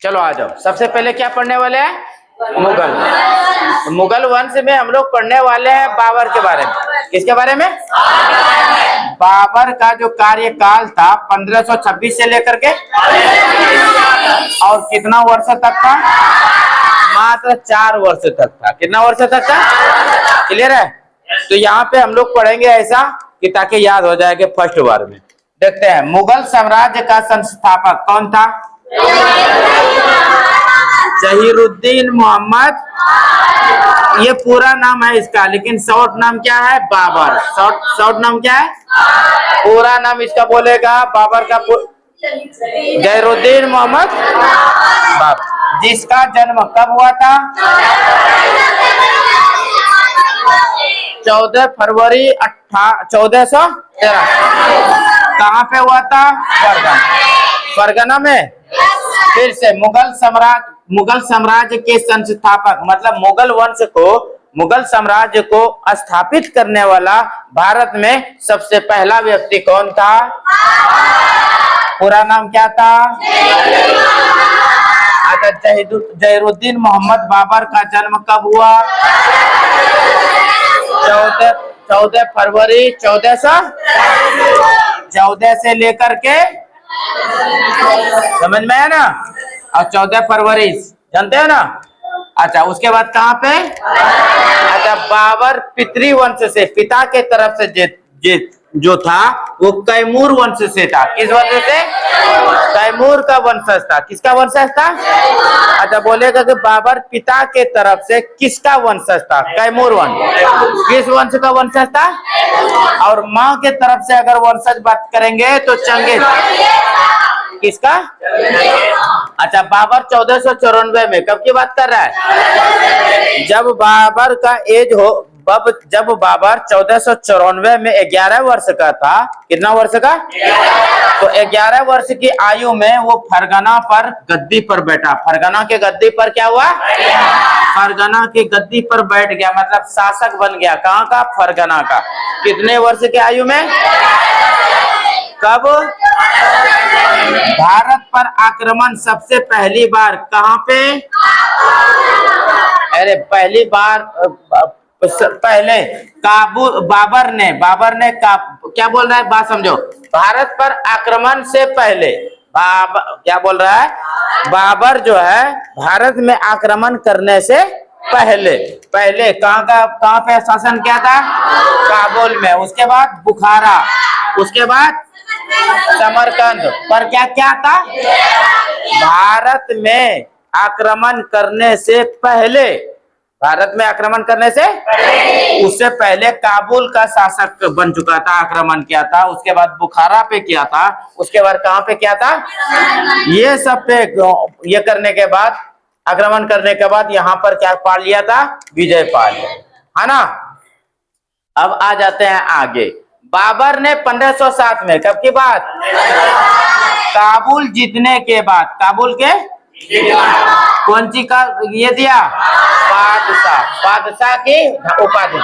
चलो आ जाओ। सबसे पहले क्या पढ़ने वाले हैं? मुगल। तो मुगल वंश में हम लोग पढ़ने वाले हैं बाबर के बारे में। किसके बारे में? बाबर का जो कार्यकाल था 1526 से लेकर के और कितना वर्ष तक था? मात्र 4 वर्ष तक था। कितना वर्ष तक था? क्लियर है? तो यहाँ पे हम लोग पढ़ेंगे ऐसा कि ताकि याद हो जाए कि फर्स्ट बार में। देखते हैं, मुगल साम्राज्य का संस्थापक कौन था? जहीरुद्दीन मोहम्मद। ये पूरा नाम है इसका, लेकिन शॉर्ट नाम क्या है? बाबर। शॉर्ट नाम क्या है? पूरा नाम इसका बोलेगा बाबर का जहीरुद्दीन मोहम्मद बाबर, जिसका जन्म कब हुआ था? 14 फरवरी 1413। कहाँ पे हुआ था? फरगना में। फिर से मुगल साम्राज्य के संस्थापक मतलब मुगल साम्राज्य को स्थापित करने वाला भारत में सबसे पहला व्यक्ति कौन था? पूरा नाम क्या था? अच्छा, जहीरुद्दीन मोहम्मद बाबर का जन्म कब हुआ? 14 फरवरी 1414 से लेकर के, समझ में है ना? और 14 फरवरी जानते हो ना? अच्छा, उसके बाद कहाँ पे? अच्छा, बाबर पितृवंश से, पिता के तरफ से जो था वो कैमूर वंश से था। किस वंश से? कैमूर का वंशज था। किसका वंशज था? अच्छा, बोलेगा कि बाबर पिता के तरफ से किसका वंशज था? कैमूर वंश। किस वंश का वंशज था? और माँ के तरफ से अगर वंशज बात करेंगे तो चंगेज। किसका? अच्छा, बाबर 1494 में, कब की बात कर रहा है? जब बाबर का एज हो, जब बाबर 1494 में 11 वर्ष का था। कितना वर्ष का? तो 11 वर्ष की आयु में वो फरगना पर गद्दी पर बैठा। फरगना के गद्दी पर क्या हुआ? फरगना की गद्दी पर बैठ गया, मतलब शासक बन गया। कहाँ का? फरगना का। कितने वर्ष की आयु में? कब? भारत पर आक्रमण सबसे पहली बार कहाँ पे? अरे पहली बार पहले बाबर ने क्या बोल रहा है? बात समझो। भारत पर आक्रमण से पहले क्या बोल रहा है? बाबर जो है भारत में आक्रमण करने से पहले कहाँ पे शासन किया था? काबुल में। उसके बाद बुखारा, उसके बाद समरकंद पर क्या था? भारत में आक्रमण करने से पहले, भारत में आक्रमण करने से उससे पहले काबुल का शासक बन चुका था, आक्रमण किया था। उसके बाद बुखारा पे किया था। उसके बाद कहाँ पे किया था? ये सब पे ये करने के बाद, आक्रमण करने के बाद यहाँ पर क्या पा लिया था? विजय पा लिया, है ना? अब आ जाते हैं आगे। बाबर ने 1507 में, कब की बात? काबुल जीतने के बाद, काबुल के कौन सी का ये दिया? बादशाह की उपाधि।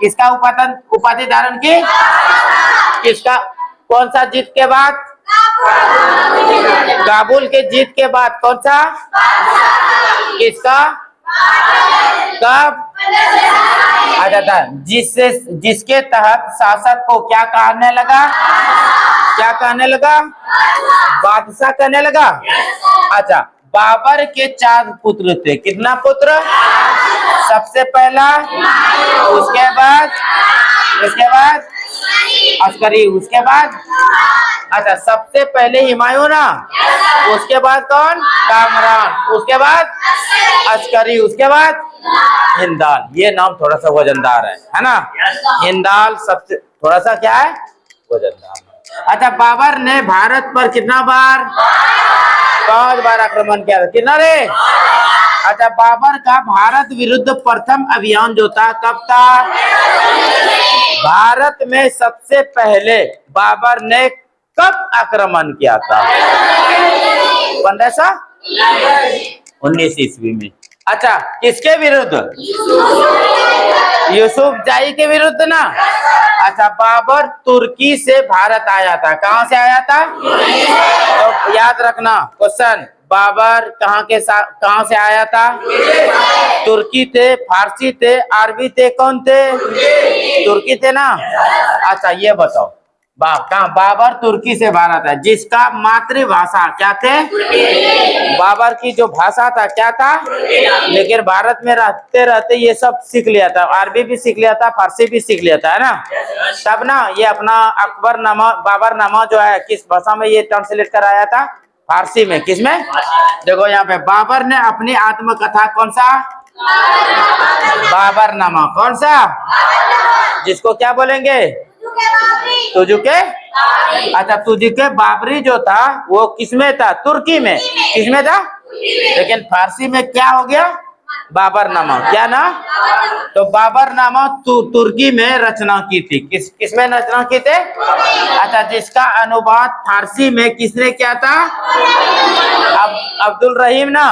किसका उपाधि धारण की? किसका? कौन सा जीत के बाद? काबुल के जीत के बाद कौन सा? किसका? कब? अच्छा, जिसके तहत शासक को क्या कहने लगा? क्या कहने लगा? बादशाह कहने लगा। अच्छा, बाबर के 4 पुत्र थे। कितना पुत्र? सबसे पहला, उसके बाद अस्करी, उसके बाद अच्छा सबसे पहले हुमायूं ना, उसके बाद कौन? कामरान, उसके बाद अस्करी, उसके बाद हिंदाल। ये नाम थोड़ा सा वजनदार है ना? हिंदाल सबसे थोड़ा सा क्या है? वजनदार। अच्छा, बाबर ने भारत पर कितना बार? 5 बार आक्रमण किया था। कितना रे? अच्छा, बाबर का भारत विरुद्ध प्रथम अभियान जो था कब था? भारत में सबसे पहले बाबर ने कब आक्रमण किया था? 1519 ईस्वी में। अच्छा, किसके विरुद्ध? यूसुफ जाही के विरुद्ध ना। अच्छा, बाबर तुर्की से भारत आया था। कहां से आया था? तो याद रखना क्वेश्चन, बाबर कहाँ से आया था? तुर्की थे, फारसी थे, अरबी थे, कौन थे? तुर्की थे ना। अच्छा ये बताओ, कहाँ? बाबर तुर्की से बाहर था, जिसका मातृभाषा क्या थे? बाबर की जो भाषा था क्या था? लेकिन भारत में रहते रहते ये सब सीख लिया था, अरबी भी सीख लिया था, फारसी भी सीख लिया था, है ना। तब ना ये अपना अकबरनामा, बाबरनामा जो है किस भाषा में ये ट्रांसलेट कराया था? फारसी में। किसमें? देखो यहाँ पे बाबर ने अपनी आत्मकथा, कौन सा? बाबरनामा। कौन सा? जिसको क्या बोलेंगे? तुजुके। अच्छा, तुजुके बाबरी जो था वो किसमें था? तुर्की में। किसमें था? लेकिन फारसी में क्या हो गया? बाबरनामा। क्या ना? तो बाबरनामा तुर्की में रचना की थी। किसमें रचना की थे? अच्छा, जिसका अनुवाद फारसी में किसने किया था? अब्दुल रहीम ना,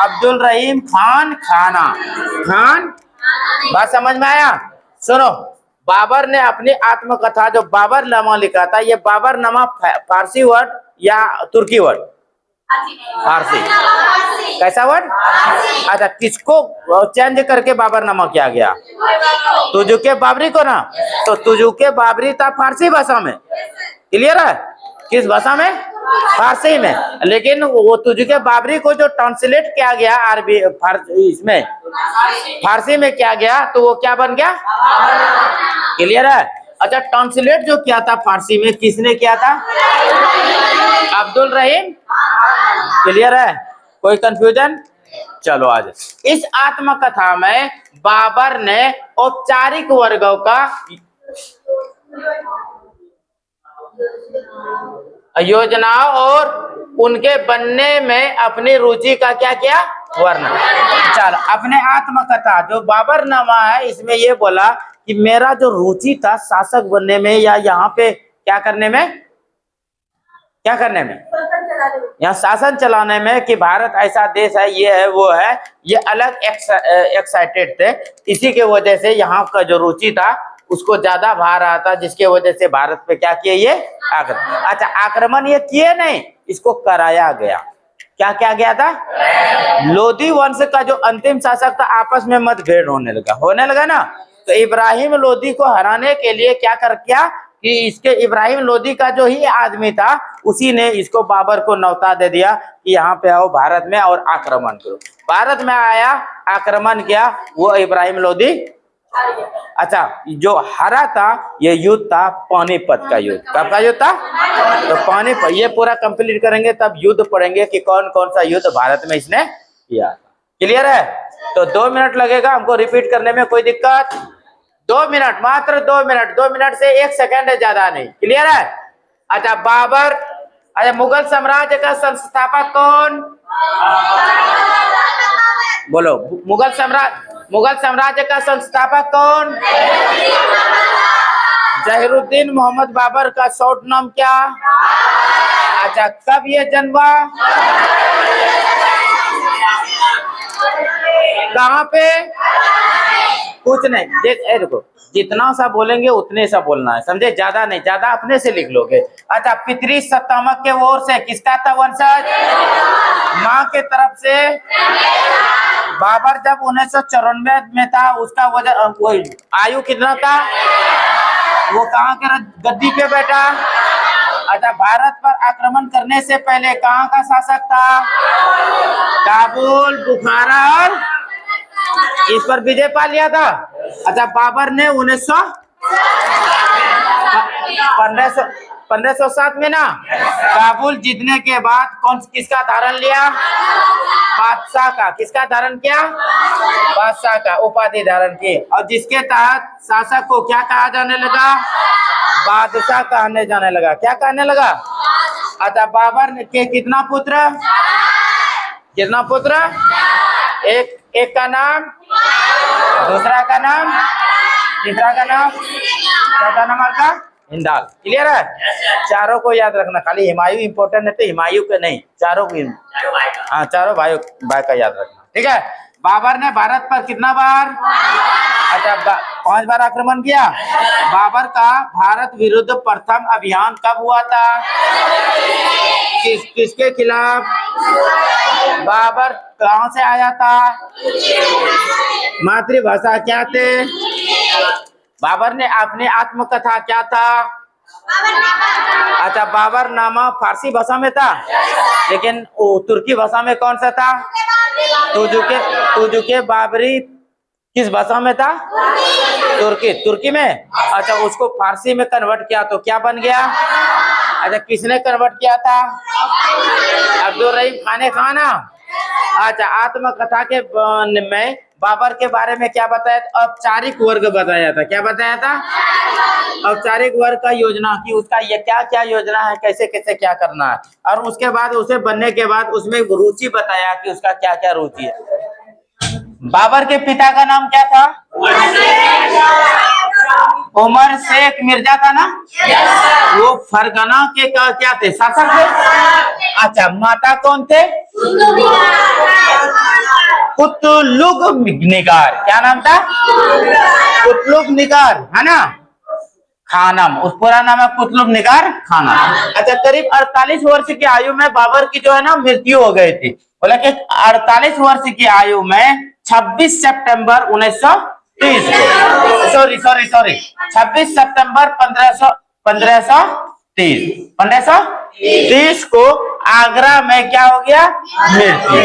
अब्दुल रहीम खान खान। बात समझ में आया? सुनो, बाबर ने अपनी आत्मकथा जो बाबरनामा लिखा था, ये बाबरनामा फारसी वर्ड या तुर्की वर्ड? फारसी। कैसा वर्ड? अच्छा, किसको चेंज करके बाबरनामा किया गया? तुजुके बाबरी को ना। तो तुजुके बाबरी था फारसी भाषा में, क्लियर है? किस भाषा में? फारसी में। लेकिन वो तुजुके बाबरी को जो ट्रांसलेट किया गया अरबी इसमें फारसी में किया गया, तो वो क्या बन गया? क्लियर है? अच्छा, ट्रांसलेट जो किया था फारसी में किसने किया था? अब्दुल रहीम। क्लियर है? कोई कंफ्यूजन? चलो आज इस आत्मकथा में बाबर ने औपचारिक वर्गों का योजनाओं और उनके बनने में अपनी रुचि का क्या किया? वर्णन। चलो, अपने आत्मकथा जो बाबरनामा है इसमें ये बोला कि मेरा जो रुचि था शासक बनने में, या यहाँ पे क्या करने में? क्या करने में? यहाँ शासन चलाने में, कि भारत ऐसा देश है, ये है, वो है, ये अलग एक्साइटेड थे। इसी के वजह से यहाँ का जो रुचि था उसको ज्यादा भार रहा था, जिसके वजह से भारत पे क्या किए? ये आक्रमण। अच्छा, आक्रमण ये किए नहीं, इसको कराया गया। क्या क्या गया था? लोधी वंश का जो अंतिम शासक था, आपस में मतभेद होने लगा ना। तो इब्राहिम लोधी को हराने के लिए क्या किया कि इसके इब्राहिम लोधी का जो ही आदमी था, उसी ने इसको बाबर को न्योता दे दिया कि यहाँ पे आओ भारत में और आक्रमण करो। भारत में आया, आक्रमण किया, वो इब्राहिम लोधी। अच्छा, जो हरा था ये युद्ध था पानीपत का युद्ध। कब का युद्ध था? तो पानीपत। ये पूरा कंप्लीट करेंगे तब युद्ध पढ़ेंगे कि कौन कौन सा युद्ध भारत में इसने किया। क्लियर है? तो 2 मिनट लगेगा हमको रिपीट करने में, कोई दिक्कत? 2 मिनट, मात्र 2 मिनट। 2 मिनट से 1 सेकंड है, ज्यादा नहीं। क्लियर है? अच्छा, बाबर। अच्छा, मुगल साम्राज्य का संस्थापक कौन? बोलो, मुगल साम्राज्य का संस्थापक कौन? जहीरुद्दीन मोहम्मद बाबर का शॉर्ट नाम क्या? अच्छा, कब ये जन्म हुआ? कहाँ पे? कुछ नहीं, देखो जितना सा बोलेंगे उतने सा बोलना है, समझे? ज्यादा नहीं, ज्यादा अपने से लिख लोगे। अच्छा, पितृ सत्तामक के ओर से किसका था वंशज? माँ के तरफ से। बाबर जब 1994 में था, उसका वजन आयु कितना था? वो कहाँ के गद्दी पे बैठा? अच्छा, भारत पर आक्रमण करने से पहले कहाँ का शासक था? काबुल, बुखारा और इस पर विजय पा लिया था। अच्छा, बाबर ने 1507 में ना काबुल जीतने के बाद किसका धारण लिया? बादशाह का। किसका धारण किया? बादशाह का उपाधि धारण की, और जिसके तहत शासक को क्या कहा जाने लगा? बादशाह कहने जाने लगा। क्या कहने लगा? अच्छा, बाबर के कितना पुत्र? एक का नाम, दूसरा का नाम, तीसरा का नाम, चौथा नंबर का हिंदाल। क्लियर है? चारों को याद रखना, खाली हुमायूं इंपोर्टेंट है तो हुमायूं के नहीं, चारों को। हाँ, चारों भाई का याद रखना, ठीक है? बाबर ने भारत पर कितना बार? अच्छा 5 बार आक्रमण किया। बाबर का भारत विरुद्ध प्रथम अभियान कब हुआ था? किसके खिलाफ? बाबर कहां से आया था? मातृभाषा क्या थे? बाबर ने अपनी आत्मकथा क्या था? अच्छा बाबर नामा फारसी भाषा में था, लेकिन तुर्की भाषा में कौन सा था? तुजुके बाबरी किस भाषा में था? तुर्की में। अच्छा उसको फारसी में कन्वर्ट किया तो क्या बन गया? अच्छा किसने कन्वर्ट किया था? अब्दुल रहीम खाने खाना। अच्छा आत्मकथा के में बाबर के बारे में क्या बताया? औपचारिक वर्ग बताया था। क्या बताया था? औपचारिक वर्ग का योजना की उसका ये क्या क्या योजना है, कैसे कैसे क्या करना है, और उसके बाद उसे बनने के बाद उसमें रुचि बताया कि उसका क्या क्या रुचि है। बाबर के पिता का नाम क्या था? उमर शेख मिर्जा था ना? वो फरगना के क्या थे? शासक थे। अच्छा माता कौन थे? कुतुलुग निगार। क्या नाम था? कुतुलुग निगार है ना? खानम, उस पूरा नाम है कुतुलुग निगार खानम। अच्छा करीब 48 वर्ष की आयु में बाबर की जो है ना मृत्यु हो गई थी। बोला कि 48 वर्ष की आयु में 26 सितंबर 1930 को, सॉरी 26 सितंबर 1530 को आगरा में क्या हो गया? मृत्यु।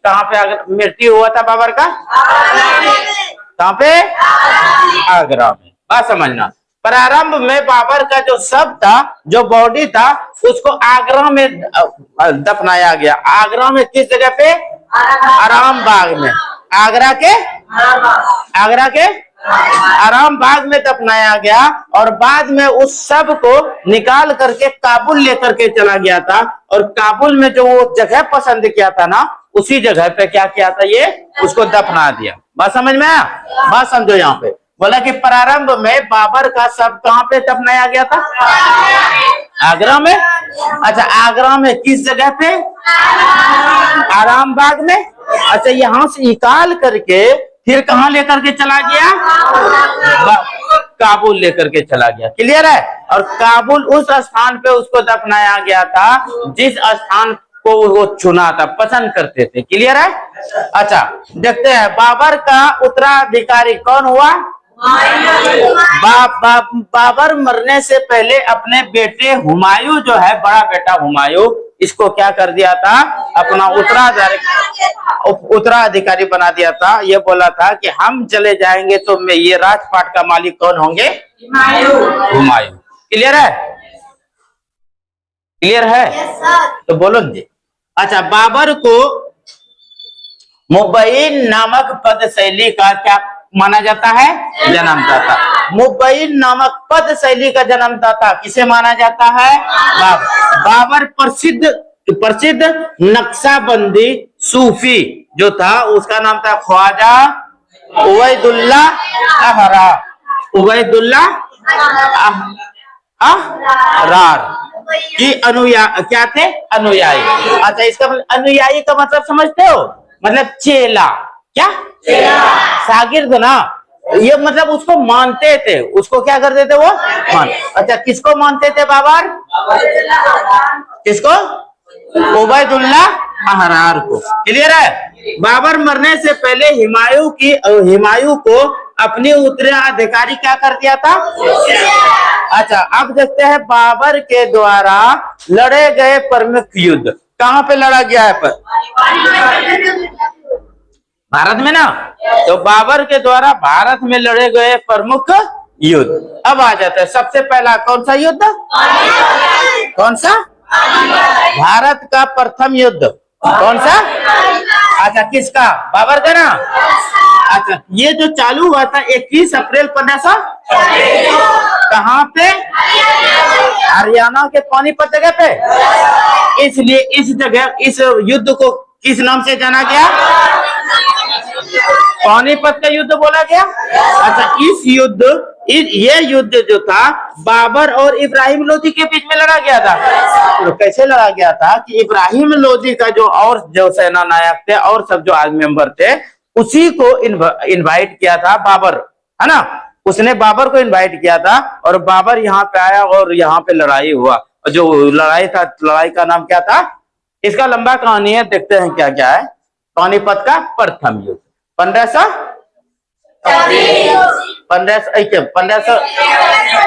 कहाँ पे मृत्यु हुआ था बाबर का? कहाँ पे? आगरा में। बात समझना। प्रारंभ में बाबर का जो शव था, जो बॉडी था, उसको आगरा में दफनाया गया। आगरा में किस जगह पे? आराम बाग में। आगरा के आराम बाग में दफनाया गया, और बाद में उस शव को निकाल करके काबुल लेकर के चला गया था, और काबुल में जो वो जगह पसंद किया था ना, उसी जगह पे क्या किया था? ये उसको दफना दिया। बात समझ में आया? बात समझो। यहाँ पे बोला कि प्रारंभ में बाबर का शव कहाँ पे दफनाया गया था? आगरा में। अच्छा आगरा में किस जगह पे? आराम बाग में। अच्छा यहाँ से निकाल करके फिर कहाँ लेकर के चला गया? काबुल लेकर के चला गया। क्लियर है? और काबुल उस स्थान पे उसको दफनाया गया था जिस स्थान को वो चुना था, पसंद करते थे। क्लियर है? अच्छा देखते हैं बाबर का उत्तराधिकारी कौन हुआ? बाबर मरने से पहले अपने बेटे हुमायूं जो है, बड़ा बेटा हुमायूं, इसको क्या कर दिया था? अपना उत्तराधिकारी बना दिया था। ये बोला था कि हम चले जाएंगे तो मैं ये राजपाट का मालिक कौन होंगे? हुमायूं। क्लियर है? क्लियर है? तो बोलो जी। अच्छा बाबर को मुबैन नामक पद शैली का क्या माना जाता है? जन्मदाता। मुबैन नामक पद शैली का जन्मदाता किसे माना जाता है? बाबर प्रसिद्ध नक्शाबंदी सूफी जो था, उसका नाम था ख्वाजा उबैदुल्लाह अहरार की क्या थे? अनुयायी। अच्छा इसका अनुयायी का मतलब समझते हो? मतलब चेला। क्या? शागिर्द ना। ये मतलब उसको मानते थे। उसको क्या करते थे? वो मान। अच्छा किसको मानते थे बाबर? किसको? उबैदुल्लाह अहरार को। क्लियर है? बाबर मरने से पहले हुमायूं को अपने उत्तराधिकारी क्या कर दिया था? अच्छा अब देखते हैं बाबर के द्वारा लड़े गए प्रमुख युद्ध कहाँ पे लड़ा गया है? भारत में ना। तो बाबर के द्वारा भारत में लड़े गए प्रमुख युद्ध अब आ जाता है। सबसे पहला कौन सा युद्ध? कौन सा? भारत का प्रथम युद्ध कौन सा? अच्छा किसका? बाबर का ना। अच्छा ये जो चालू हुआ था 21 अप्रैल 1500 कहाँ पे? हरियाणा के पानीपत जगह पे। इसलिए इस जगह इस युद्ध को किस नाम से जाना गया? पानीपत का युद्ध बोला गया। अच्छा ये युद्ध जो था बाबर और इब्राहिम लोदी के बीच में लड़ा गया था। तो कैसे लड़ा गया था कि इब्राहिम लोदी का जो और जो सेना नायक थे और सब जो मेंबर थे, उसी को इनवाइट किया था बाबर, है ना। उसने बाबर को इनवाइट किया था और बाबर यहाँ पे आया और यहाँ पे लड़ाई हुआ। जो लड़ाई था, लड़ाई का नाम क्या था? इसका लंबा कहानी है, देखते हैं क्या क्या है। पानीपत का प्रथम युद्ध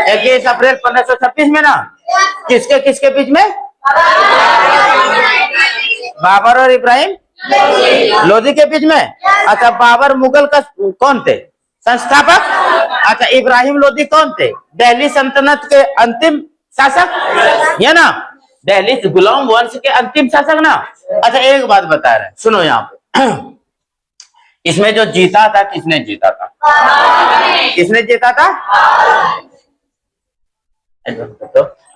21 अप्रैल 1526 में ना, किसके किसके बीच में? बाबर और इब्राहिम लोदी के बीच में। अच्छा, बाबर मुगल का कौन थे? संस्थापक। अच्छा, इब्राहिम लोदी कौन थे? दिल्ली सल्तनत के अंतिम शासक, ये ना, दिल्ली गुलाम वंश के अंतिम शासक ना। अच्छा, एक बात बता रहे हैं, सुनो यहाँ पे। इसमें जो जीता था, किसने जीता था? किसने जीता था?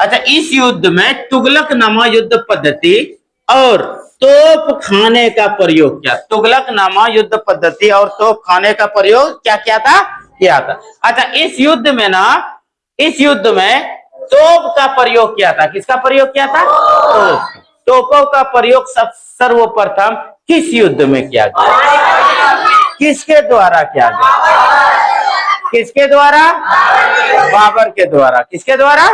अच्छा, इस युद्ध में तुगलकनामा युद्ध पद्धति और तोप खाने का प्रयोग किया। तुगलकनामा युद्ध पद्धति और तोप खाने का प्रयोग क्या किया था? किया था। अच्छा, इस युद्ध में ना, इस युद्ध में तोप का प्रयोग किया था। किसका प्रयोग किया था? तोपों का प्रयोग सब सर्वप्रथम किस युद्ध में किया गया? किसके द्वारा किया गया? किसके द्वारा? बाबर के द्वारा। किसके द्वारा?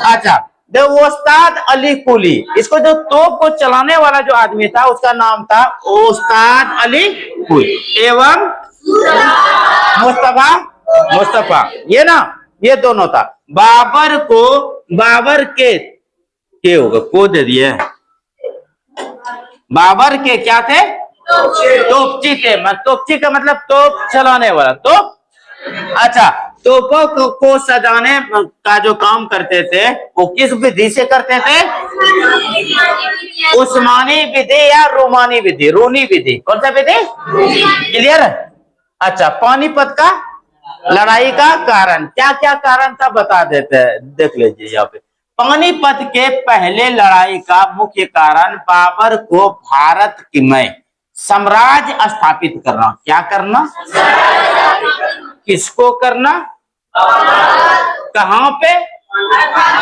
अच्छा, उस्ताद अली कुली, इसको जो तोप को चलाने वाला जो आदमी था उसका नाम था उस्ताद अली कुली एवं मुस्तफा, ये ना, ये दोनों था। बाबर को, बाबर के होगा को दे दिए, बाबर के क्या थे? तोपची थे। तोपची का मतलब तोप चलाने वाला, तोप। अच्छा, तोपों को सजाने का जो काम करते थे वो किस विधि से करते थे? उस्मानी विधि या रोमानी विधि? रूनी विधि। कौन सा विधि? क्लियर है? अच्छा, पानीपत का लड़ाई का कारण क्या क्या कारण था बता देते हैं, देख लीजिए यहाँ पे। पानीपत के पहले लड़ाई का मुख्य कारण बाबर को भारत में साम्राज्य स्थापित करना। क्या करना? किसको करना? कहां पे?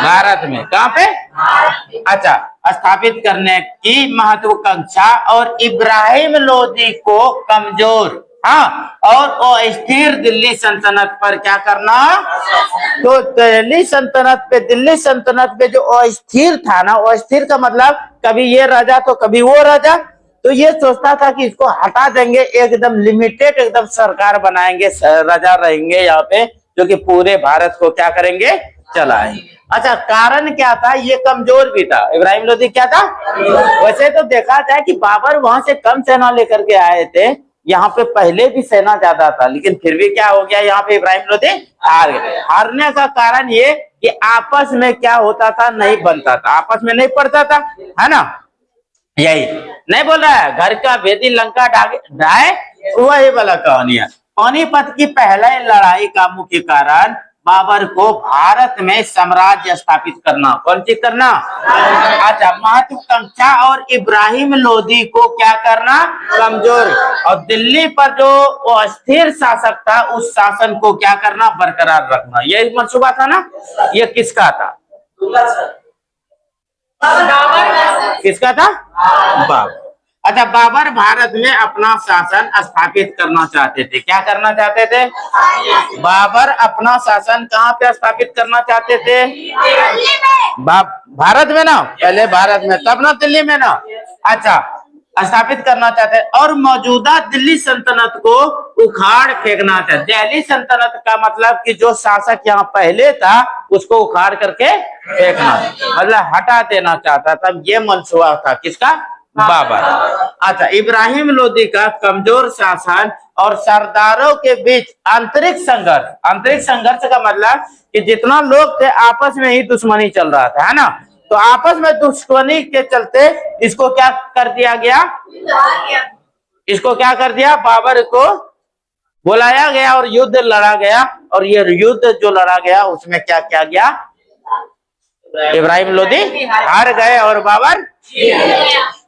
भारत में। कहां पे? अच्छा, स्थापित करने की महत्वाकांक्षा और इब्राहिम लोदी को कमजोर, हाँ, और अस्थिर दिल्ली सल्तनत पर क्या करना? तो दिल्ली सल्तनत पे जो अस्थिर था ना, अस्थिर का मतलब कभी ये राजा तो कभी वो राजा, तो ये सोचता था कि इसको हटा देंगे, एकदम लिमिटेड एकदम सरकार बनाएंगे, राजा रहेंगे यहाँ पे जो कि पूरे भारत को क्या करेंगे? चलाएंगे। अच्छा, कारण क्या था? ये कमजोर भी था। इब्राहिम लोदी क्या था? वैसे तो देखा जाए कि बाबर वहां से कम सेना लेकर के आए थे, यहाँ पे पहले भी सेना ज्यादा था, लेकिन फिर भी क्या हो गया, यहाँ पे इब्राहिम लोदी हार गए। हारने का कारण ये कि आपस में क्या होता था? नहीं बनता था, आपस में नहीं पड़ता था, है ना। यही नहीं बोल रहा है, घर का भेदी लंका ढाए, वही वाला कहानी है। पानीपत की पहले लड़ाई का मुख्य कारण बाबर को भारत में साम्राज्य स्थापित करना। कौन चीज करना? अच्छा, महत्वाकांक्षा और इब्राहिम लोदी को क्या करना? कमजोर। और दिल्ली पर जो अस्थिर शासक था उस शासन को क्या करना? बरकरार रखना। यही मंसूबा था ना। ये किसका था? किसका था? बाबर। अच्छा, बाबर भारत में अपना शासन स्थापित करना चाहते थे। क्या करना चाहते थे? बाबर अपना शासन कहाँ पे स्थापित करना चाहते थे? भारत में ना, पहले भारत में, तब ना दिल्ली में ना। अच्छा, स्थापित करना चाहते और मौजूदा दिल्ली सल्तनत को उखाड़ फेंकना चाहते। दिल्ली सल्तनत का मतलब कि जो शासक यहाँ पहले था उसको उखाड़ करके फेंकना, मतलब हटा देना चाहता था। ये मंसूबा था किसका? बाबर। अच्छा, इब्राहिम लोदी का कमजोर शासन और सरदारों के बीच आंतरिक संघर्ष। आंतरिक संघर्ष का मतलब कि जितना लोग थे आपस में ही दुश्मनी चल रहा था, है ना। तो आपस में दुश्मनी के चलते इसको क्या कर दिया गया? इसको क्या कर दिया? बाबर को बुलाया गया और युद्ध लड़ा गया। और ये युद्ध जो लड़ा गया उसमें क्या किया गया? इब्राहिम लोदी हार गए और बाबर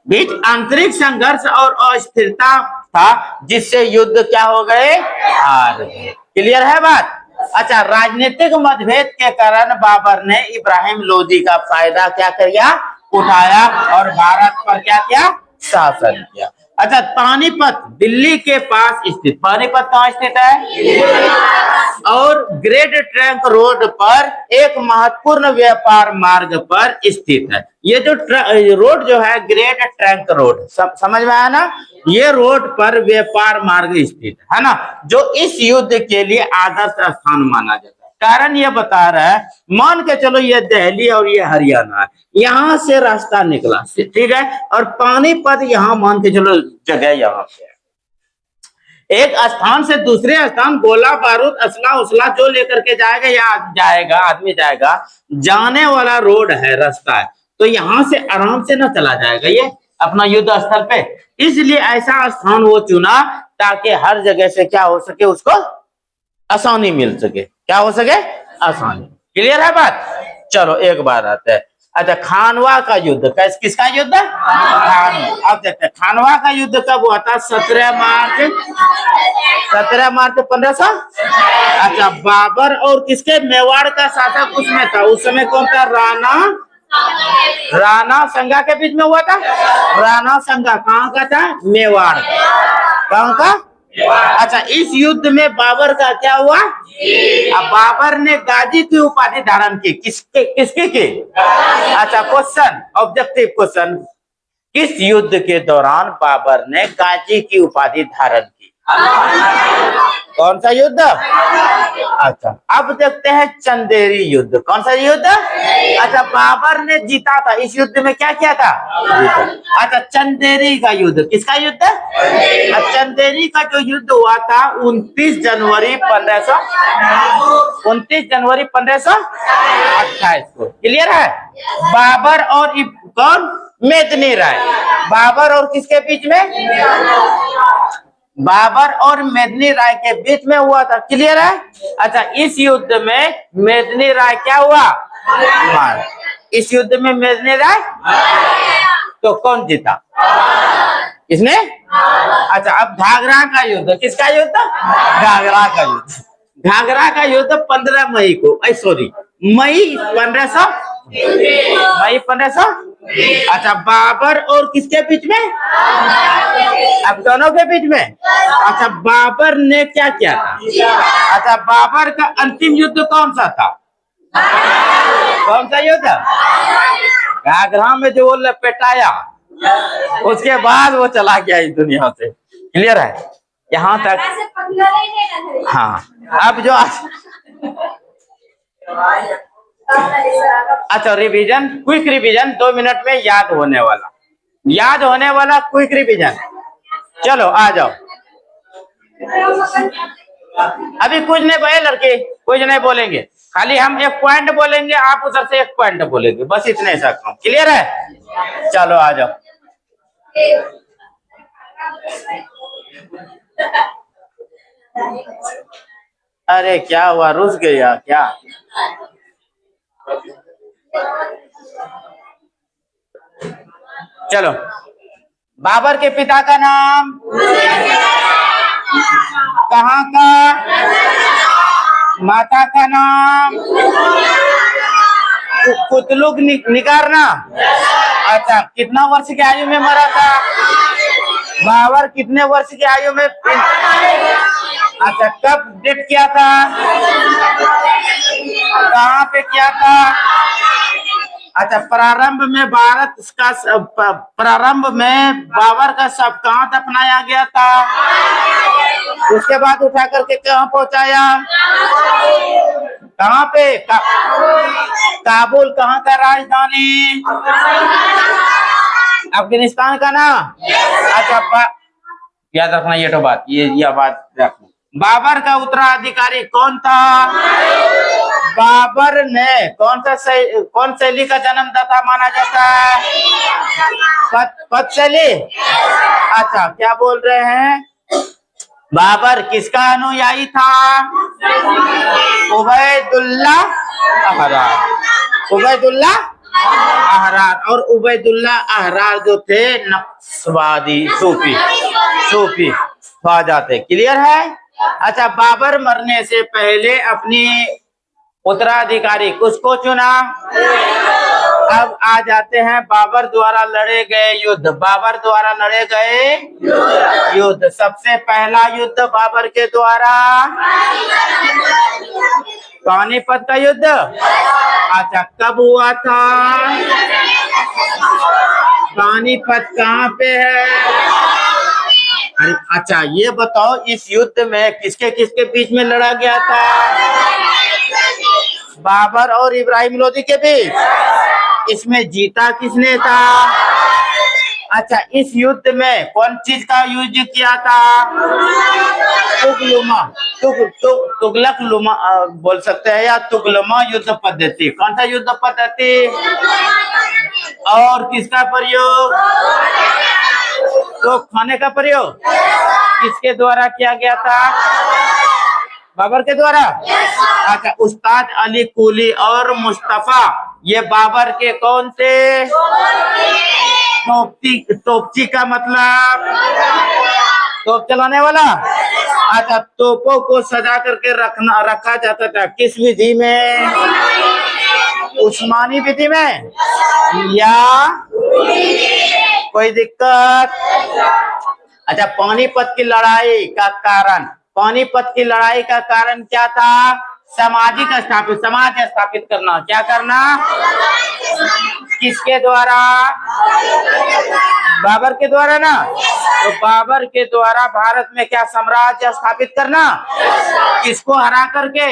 बीच आंतरिक संघर्ष और अस्थिरता था, जिससे युद्ध क्या हो गए? हार गए। क्लियर है बात? अच्छा, राजनीतिक मतभेद के कारण बाबर ने इब्राहिम लोदी का फायदा क्या किया? उठाया और भारत पर क्या किया? शासन किया। अच्छा, पानीपत दिल्ली के पास स्थित, पानीपत कहाँ स्थित है? और ग्रेट ट्रंक रोड पर एक महत्वपूर्ण व्यापार मार्ग पर स्थित है। ये जो रोड जो है ग्रेट ट्रंक रोड, समझ में आया ना? ये रोड पर व्यापार मार्ग स्थित है ना, जो इस युद्ध के लिए आदर्श स्थान माना जाता है। कारण ये बता रहा है, मान के चलो ये दिल्ली और ये हरियाणा है, यहाँ से रास्ता निकला, ठीक है, और पानीपत यहाँ मान के चलो जगह यहाँ पे है। एक स्थान से दूसरे स्थान गोला बारूद असला उसला जो लेकर के जाएगा या जाएगा आदमी जाएगा, जाने वाला रोड है, रास्ता है, तो यहाँ से आराम से ना चला जाएगा ये अपना युद्ध स्थल पे। इसलिए ऐसा स्थान वो चुना ताकि हर जगह से क्या हो सके, उसको आसानी मिल सके। क्या हो सके? आसानी। क्लियर है बात? चलो एक बार आते हैं। अच्छा, खानवा का युद्ध, किसका युद्ध? खानवा। अब देखते हैं खानवा का युद्ध कब हुआ था? 17 मार्च 1500। अच्छा, बाबर और किसके, मेवाड़ का शासक उसमें था, उस समय कौन था? राणा संगा के बीच में हुआ था। राणा संगा कहाँ का था? मेवाड़। कहाँ का? अच्छा, इस युद्ध में बाबर का क्या हुआ? अब बाबर ने गाजी की उपाधि धारण की, किसके की? अच्छा, क्वेश्चन, ऑब्जेक्टिव क्वेश्चन, किस युद्ध के दौरान बाबर ने गाजी की उपाधि धारण की? कौन सा युद्ध? अच्छा, अब देखते हैं चंदेरी युद्ध। कौन सा युद्ध? अच्छा, बाबर ने जीता था इस युद्ध में, क्या किया था? जीता। अच्छा, चंदेरी का युद्ध, किसका युद्ध? चंदेरी का जो युद्ध हुआ था 29 जनवरी 1528 को। क्लियर है? बाबर और कौन? मेदिनी राय। बाबर और किसके बीच में? बाबर और मेदिनी राय के बीच में हुआ था। क्लियर है? अच्छा, इस युद्ध में मेदिनी राय क्या हुआ? मार। इस युद्ध में मेदिनी राय, तो कौन जीता? किसने? अच्छा, अब घाघरा का युद्ध, किसका युद्ध? घाघरा का युद्ध। घाघरा का युद्ध 15 मई को, सॉरी मई 1500। अच्छा, बाबर और किसके बीच में? अब दोनों के बीच में। अच्छा, बाबर ने क्या किया था? अच्छा, बाबर का अंतिम युद्ध कौन सा था? कौन सा युद्ध? घाघरा में जो वो लपेटाया, उसके बाद वो चला गया इस दुनिया से। क्लियर है यहाँ तक? हाँ, अब जो अच्छा, रिवीजन, क्विक रिवीजन, 2 मिनट में याद होने वाला क्विक रिवीजन। चलो आ जाओ। अभी कुछ नहीं भाई लड़के, कुछ नहीं बोलेंगे, खाली हम एक पॉइंट बोलेंगे, आप उधर से एक पॉइंट बोलेंगे, बस इतने सा काम। क्लियर है? चलो आ जाओ। अरे क्या हुआ, रुस गया क्या? चलो, बाबर के पिता का नाम? कहाँ का? माता का नाम? कुतलुग निगारना। अच्छा, कितना वर्ष की आयु में मरा था? बाबर कितने वर्ष की आयु में? अच्छा, कब डेट किया था? कहाँ पे किया था? अच्छा, प्रारंभ में बाबर का शव कहाँ दफनाया गया था? उसके बाद उठा करके कहाँ पहुंचाया? कहाँ पे? काबुल कहाँ का राजधानी? अफगानिस्तान का ना? अच्छा, याद रखना ये तो बात, ये बात रखना। बाबर का उत्तराधिकारी कौन था? बाबर ने कौन शैली का जन्मदाता माना जाता है? पद शैली। अच्छा, क्या बोल रहे हैं? बाबर किसका अनुयायी था? उबैदुल्ला अहरार। और उबैदुल्ला अहरार जो थे नक्शवादी सूफी ख्वाजा थे। क्लियर है? अच्छा, बाबर मरने से पहले अपनी उत्तराधिकारी किसको चुना? अब आ जाते हैं बाबर द्वारा लड़े गए युद्ध। बाबर द्वारा लड़े गए युद्ध। सबसे पहला युद्ध बाबर के द्वारा पानीपत का युद्ध। अच्छा, कब हुआ था? पानीपत कहाँ पे है? अरे अच्छा, ये बताओ इस युद्ध में किसके किसके बीच में लड़ा गया था? बाबर और इब्राहिम लोदी के बीच। इसमें जीता किसने था? अच्छा, इस युद्ध में कौन चीज का यूज किया था? तुगलक लुमा बोल सकते हैं, या तुगलमा युद्ध पद्धति। कौन सा युद्ध पद्धति? और किसका प्रयोग? तो खाने का प्रयोग किसके द्वारा किया गया था? बाबर के द्वारा। अच्छा, उस्ताद अली कुली और मुस्तफा ये बाबर के कौन थे? तोपची का मतलब तोप चलाने वाला। अच्छा, तोपों को सजा करके रखा जाता था किस विधि में? उस्मानी विधि में या कोई दिक्कत? अच्छा, पानीपत की लड़ाई का कारण, पानीपत की लड़ाई का कारण क्या था? समाज स्थापित करना। क्या करना? किसके द्वारा? बाबर के द्वारा ना। तो बाबर के द्वारा भारत में क्या साम्राज्य स्थापित करना? किसको हरा करके?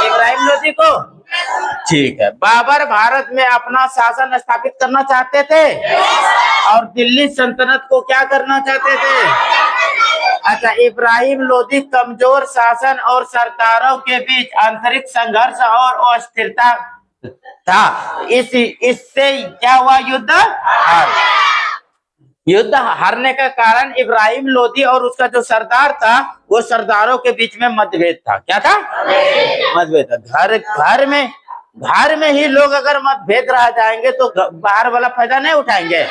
इब्राहिम लोदी को। ठीक है, बाबर भारत में अपना शासन स्थापित करना चाहते थे और दिल्ली सल्तनत को क्या करना चाहते थे? अच्छा, इब्राहिम लोदी कमजोर शासन और सरदारों के बीच आंतरिक संघर्ष और अस्थिरता था। इससे क्या हुआ? युद्ध हारने का कारण इब्राहिम लोदी और उसका जो सरदार था, वो सरदारों के बीच में मतभेद था। क्या था? मतभेद था। घर में ही लोग अगर मतभेद रह जाएंगे तो बाहर वाला फायदा नहीं उठाएंगे।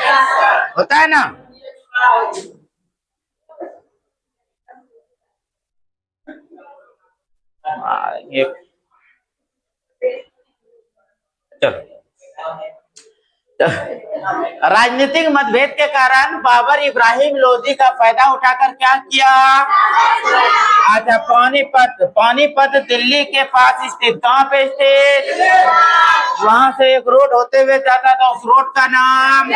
होता है ना? चलो, राजनीतिक मतभेद के कारण बाबर इब्राहिम लोदी का फायदा उठाकर क्या किया? अच्छा, पानीपत दिल्ली के पास स्थित। कहाँ पे स्थित? वहां से एक रोड होते हुए जाता था, उस रोड का नाम?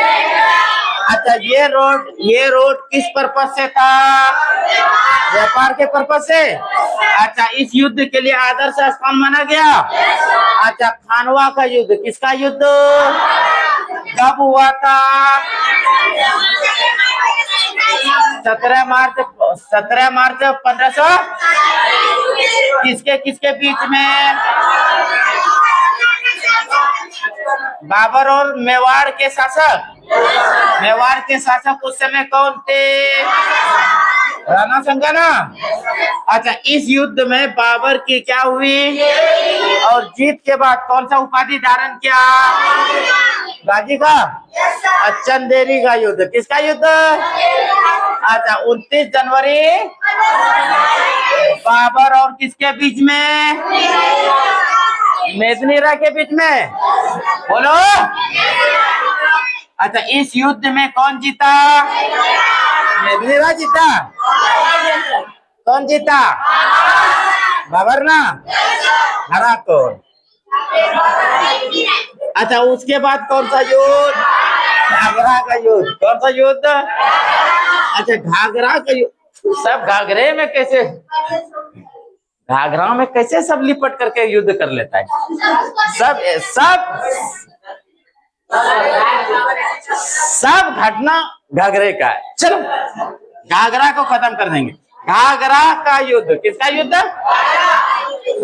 अच्छा, ये रोड किस पर्पज से था? व्यापार के पर्पज से। अच्छा, इस युद्ध के लिए आदर्श स्थान माना गया। अच्छा, खानवा का युद्ध। किसका युद्ध? कब हुआ था? 17 मार्च 1500। किसके किसके बीच में? बाबर और मेवाड़ के शासक। मेवाड़ के शासक उस समय कौन थे? राणा संगा ना। अच्छा, इस युद्ध में बाबर की क्या हुई और जीत के बाद कौन सा उपाधि धारण किया? गाजी का। चंदेरी का युद्ध। किसका युद्ध? अच्छा, 29 जनवरी बाबर और किसके बीच में? मेदिनीराय के बीच में। बोलो। अच्छा, इस युद्ध में कौन जीता? मेदिनीराय जीता। कौन जीता? बाबर ना। हरा कौन? अच्छा, उसके बाद कौन सा युद्ध? घाघरा का युद्ध। कौन सा युद्ध? अच्छा, घाघरा का युद्ध। सब घाघरे में कैसे, घाघरा में कैसे सब लिपट करके युद्ध कर लेता है? सब घटना घाघरे का है। चलो, घाघरा को खत्म कर देंगे। घाघरा का युद्ध। किसका युद्ध?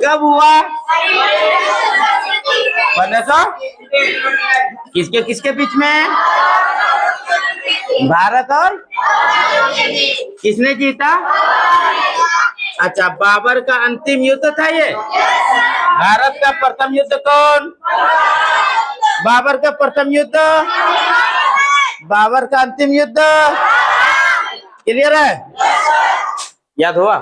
कब हुआ? 1500। किसके किसके बीच में? भारत और किसने जीता? अच्छा, बाबर का अंतिम युद्ध था ये। भारत का प्रथम युद्ध कौन? बाबर का प्रथम युद्ध। बाबर का अंतिम युद्ध। क्लियर है? याद हुआ?